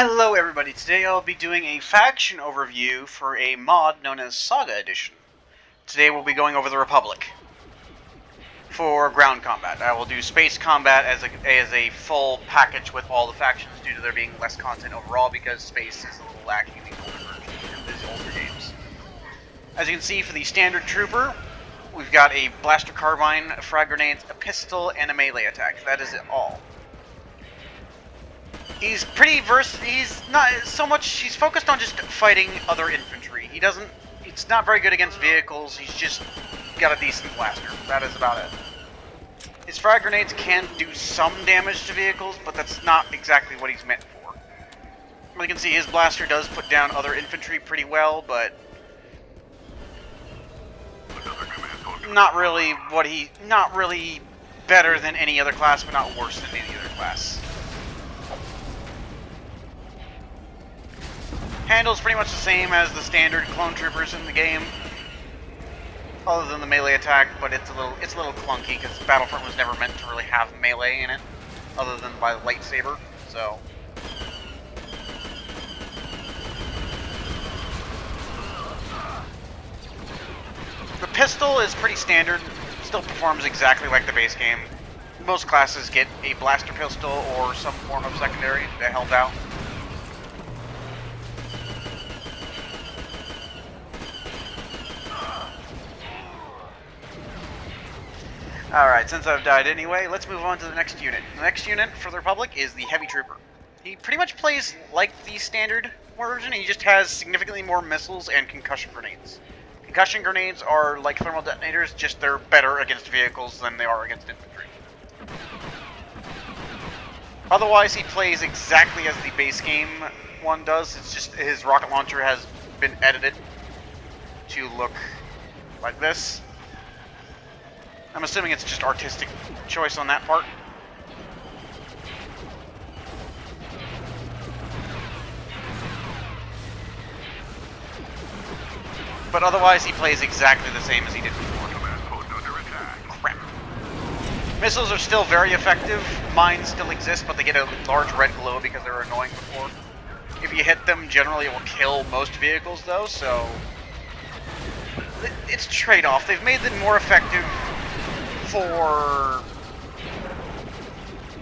Hello everybody, today I'll be doing a faction overview for a mod known as Saga Edition. Today we'll be going over the Republic for ground combat. I will do space combat as a full package with all the factions due to there being less content overall because space is a little lacking in these older games. As you can see, for the standard trooper, we've got a blaster carbine, frag grenades, a pistol, and a melee attack. That is it all. He's pretty he's not so much, he's focused on just fighting other infantry. It's not very good against vehicles, he's just got a decent blaster. That is about it. His frag grenades can do some damage to vehicles, but that's not exactly what he's meant for. You can see his blaster does put down other infantry pretty well, but not really better than any other class, but not worse than any other class. Handle's pretty much the same as the standard clone troopers in the game, other than the melee attack, but it's a little clunky because Battlefront was never meant to really have melee in it, other than by the lightsaber. So the pistol is pretty standard, still performs exactly like the base game. Most classes get a blaster pistol or some form of secondary to help out. Alright, since I've died anyway, let's move on to the next unit. The next unit for the Republic is the Heavy Trooper. He pretty much plays like the standard version, he just has significantly more missiles and concussion grenades. Concussion grenades are like thermal detonators, just they're better against vehicles than they are against infantry. Otherwise, he plays exactly as the base game one does, it's just his rocket launcher has been edited to look like this. I'm assuming it's just artistic choice on that part. But otherwise, he plays exactly the same as he did before. Crap. Missiles are still very effective. Mines still exist, but they get a large red glow because they were annoying before. If you hit them, generally it will kill most vehicles, though, so it's a trade-off. They've made them more effective for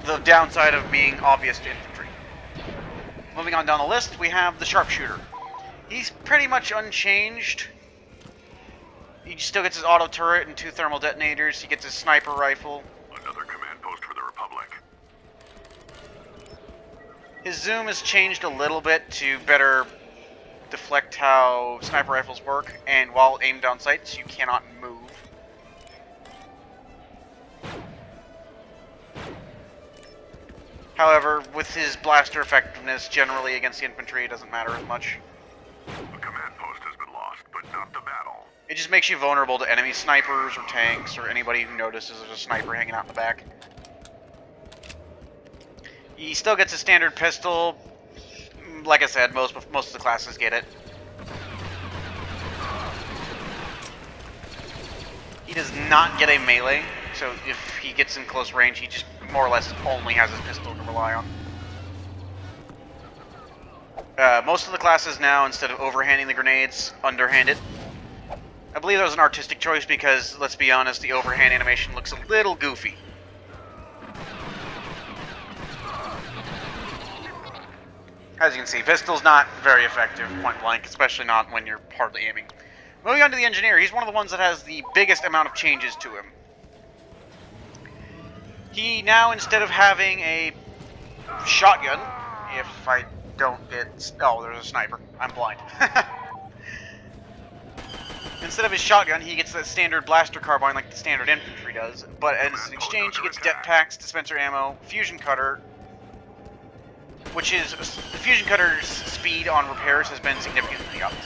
the downside of being obvious to infantry. Moving on down the list, we have the Sharpshooter. He's pretty much unchanged. He still gets his auto turret and 2 thermal detonators. He gets his sniper rifle. Another command post for the Republic. His zoom has changed a little bit to better deflect how sniper rifles work, and while aimed down sights, you cannot move. However, with his blaster effectiveness, generally against the infantry, it doesn't matter as much. A command post has been lost, but not the battle. It just makes you vulnerable to enemy snipers or tanks or anybody who notices there's a sniper hanging out in the back. He still gets a standard pistol. Like I said, most of the classes get it. He does not get a melee, so if he gets in close range, he just more or less only has his pistol to rely on. Most of the classes now, instead of overhanding the grenades, underhand it. I believe that was an artistic choice because, let's be honest, the overhand animation looks a little goofy. As you can see, pistol's not very effective point blank, especially not when you're hardly aiming. Moving on to the engineer, he's one of the ones that has the biggest amount of changes to him. He now, instead of having a shotgun, if I don't get... Oh, there's a sniper. I'm blind. Instead of his shotgun, he gets that standard blaster carbine like the standard infantry does, but as an exchange, he gets depth packs, dispenser ammo, fusion cutter, which is... The fusion cutter's speed on repairs has been significantly upped.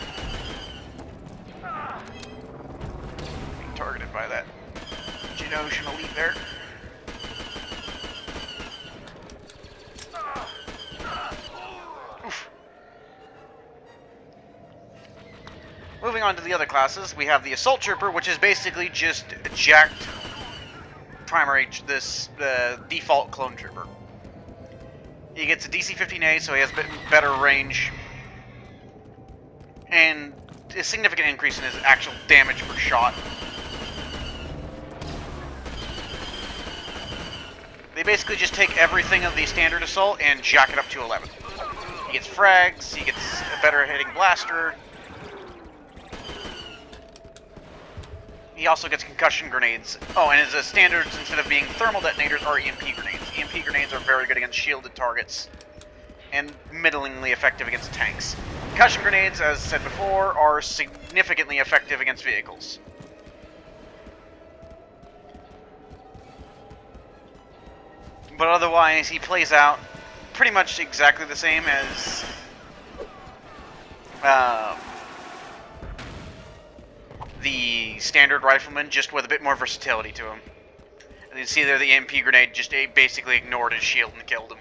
Being targeted by that Geonosian elite there. Moving on to the other classes, we have the Assault Trooper, which is basically just a jacked primary, default clone trooper. He gets a DC-15A, so he has a bit better range. And a significant increase in his actual damage per shot. They basically just take everything of the standard assault and jack it up to 11. He gets frags, he gets a better hitting blaster. He also gets concussion grenades. Oh, and his standards, instead of being thermal detonators, are EMP grenades. EMP grenades are very good against shielded targets, and middlingly effective against tanks. Concussion grenades, as said before, are significantly effective against vehicles. But otherwise, he plays out pretty much exactly the same as the standard rifleman, just with a bit more versatility to him. And you see there the EMP grenade just basically ignored his shield and killed him.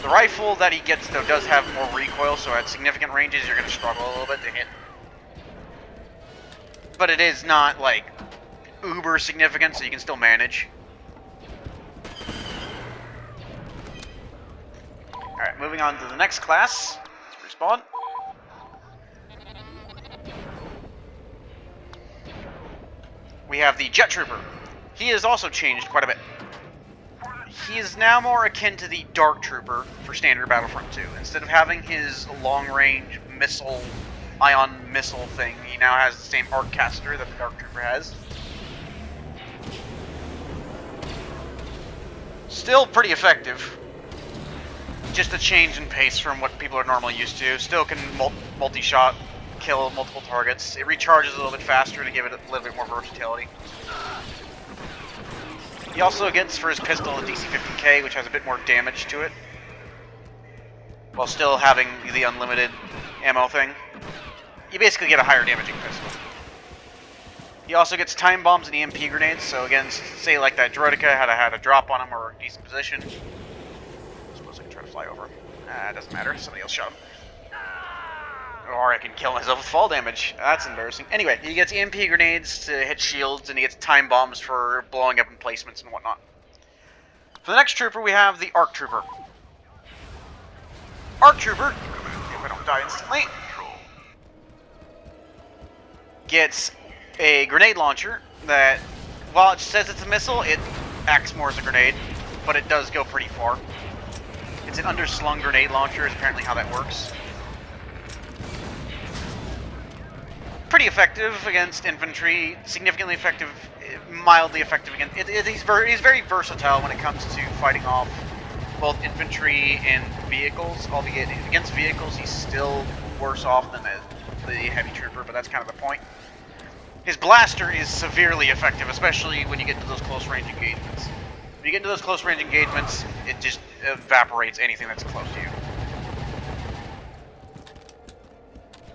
The rifle that he gets, though, does have more recoil, so at significant ranges you're going to struggle a little bit to hit. But it is not, like, uber significant, so you can still manage. Alright, moving on to the next class. Let's respawn. We have the Jet Trooper. He has also changed quite a bit. He is now more akin to the Dark Trooper for standard Battlefront 2. Instead of having his long-range missile, ion missile thing, he now has the same arc caster that the Dark Trooper has. Still pretty effective. Just a change in pace from what people are normally used to. Still can multi-shot kill multiple targets. It recharges a little bit faster to give it a little bit more versatility. He also gets, for his pistol, a DC-15K, which has a bit more damage to it, while still having the unlimited ammo thing. You basically get a higher damaging pistol. He also gets time bombs and EMP grenades, so again, say like that Droideka had a drop on him or a decent position. I suppose I can try to fly over him. It doesn't matter, somebody else shot him. Or I can kill myself with fall damage. That's embarrassing. Anyway, he gets EMP grenades to hit shields, and he gets time bombs for blowing up emplacements and whatnot. For the next trooper, we have the Arc Trooper. Arc Trooper, if I don't die instantly, gets a grenade launcher that, while it says it's a missile, it acts more as a grenade, but it does go pretty far. It's an underslung grenade launcher is apparently how that works. Pretty effective against infantry, significantly effective, mildly effective against... He's very versatile when it comes to fighting off both infantry and vehicles, albeit against vehicles he's still worse off than the heavy trooper, but that's kind of the point. His blaster is severely effective, especially when you get into those close range engagements. When you get into those close range engagements, it just evaporates anything that's close to you.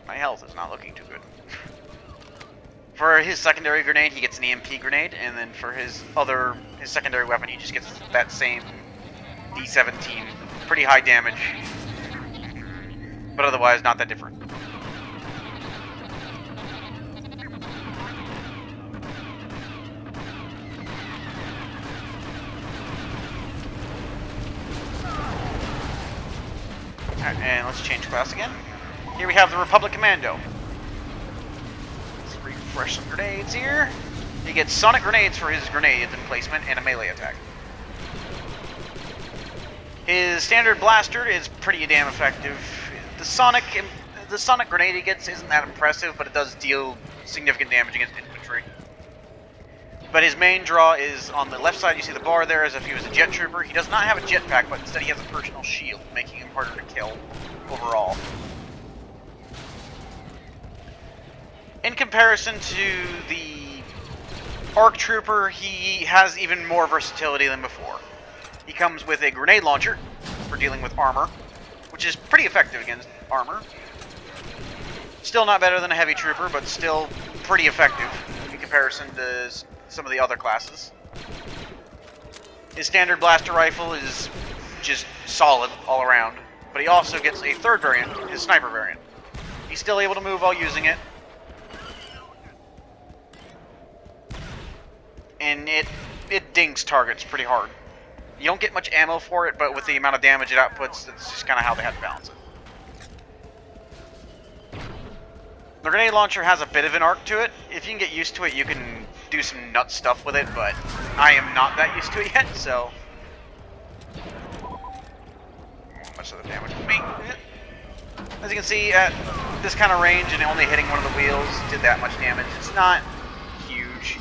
My health is not looking too good. For his secondary grenade, he gets an EMP grenade, and then for his secondary weapon, he just gets that same D-17. Pretty high damage, but otherwise not that different. Alright, and let's change class again. Here we have the Republic Commando. Refresh some grenades here. He gets sonic grenades for his grenade emplacement and a melee attack. His standard blaster is pretty damn effective. The sonic grenade he gets isn't that impressive, but it does deal significant damage against infantry. But his main draw is on the left side. You see the bar there as if he was a jet trooper. He does not have a jetpack, but instead he has a personal shield, making him harder to kill overall. In comparison to the Arc Trooper, he has even more versatility than before. He comes with a grenade launcher for dealing with armor, which is pretty effective against armor. Still not better than a heavy trooper, but still pretty effective in comparison to some of the other classes. His standard blaster rifle is just solid all around, but he also gets a third variant, his sniper variant. He's still able to move while using it, and it it dings targets pretty hard. You don't get much ammo for it, but with the amount of damage it outputs, that's just kind of how they had to balance it. The grenade launcher has a bit of an arc to it. If you can get used to it, you can do some nut stuff with it, but I am not that used to it yet, so... Much of the damage with me. As you can see, at this kind of range and only hitting one of the wheels did that much damage. It's not huge.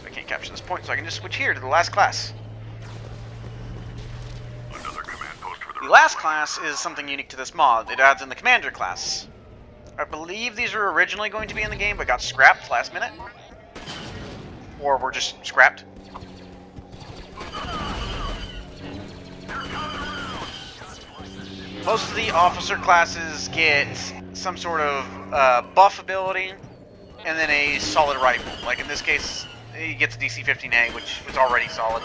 I can't capture this point, so I can just switch here to the last class. The last class is something unique to this mod. It adds in the commander class. I believe these were originally going to be in the game, but got scrapped last minute. Or were just scrapped. Most of the officer classes get some sort of buff ability, and then a solid rifle. Like in this case, he gets a DC-15A, which is already solid.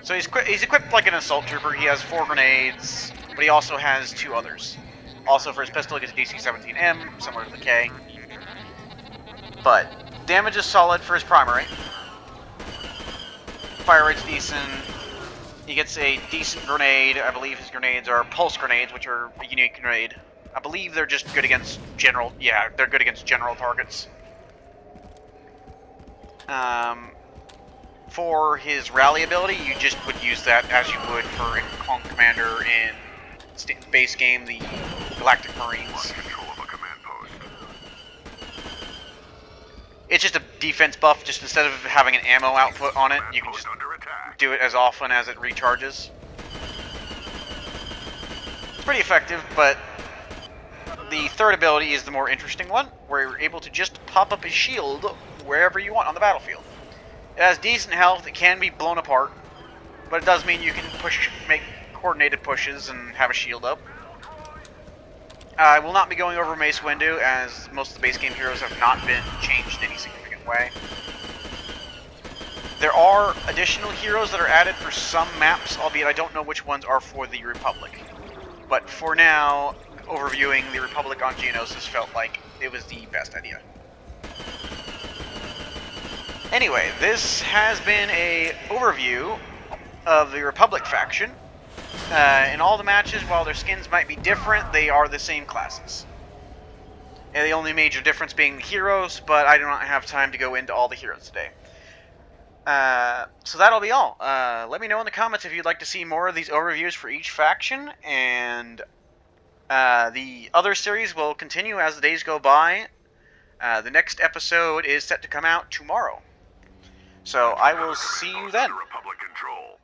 So he's equipped like an assault trooper. He has 4 grenades, but he also has 2 others. Also, for his pistol, he gets a DC-17M, similar to the K. But damage is solid for his primary. Fire rate's decent. He gets a decent grenade. I believe his grenades are pulse grenades, which are a unique grenade. I believe they're just good against general... Yeah, they're good against general targets. For his rally ability, you just would use that as you would for Clone Commander in base game, the Galactic Marines. It's just a defense buff. Just instead of having an ammo output on it, you can just do it as often as it recharges. It's pretty effective, but the third ability is the more interesting one, where you're able to just pop up a shield wherever you want on the battlefield. It has decent health. It can be blown apart, but it does mean you can make coordinated pushes and have a shield up. I will not be going over Mace Windu, as most of the base game heroes have not been changed in any significant way. There are additional heroes that are added for some maps, albeit I don't know which ones are for the Republic. But for now, overviewing the Republic on Geonosis felt like it was the best idea. Anyway, this has been an overview of the Republic faction. In all the matches, while their skins might be different, they are the same classes. And the only major difference being the heroes, but I do not have time to go into all the heroes today. So that'll be all. Let me know in the comments if you'd like to see more of these overviews for each faction, and the other series will continue as the days go by. The next episode is set to come out tomorrow. So I will see you then. Republic control.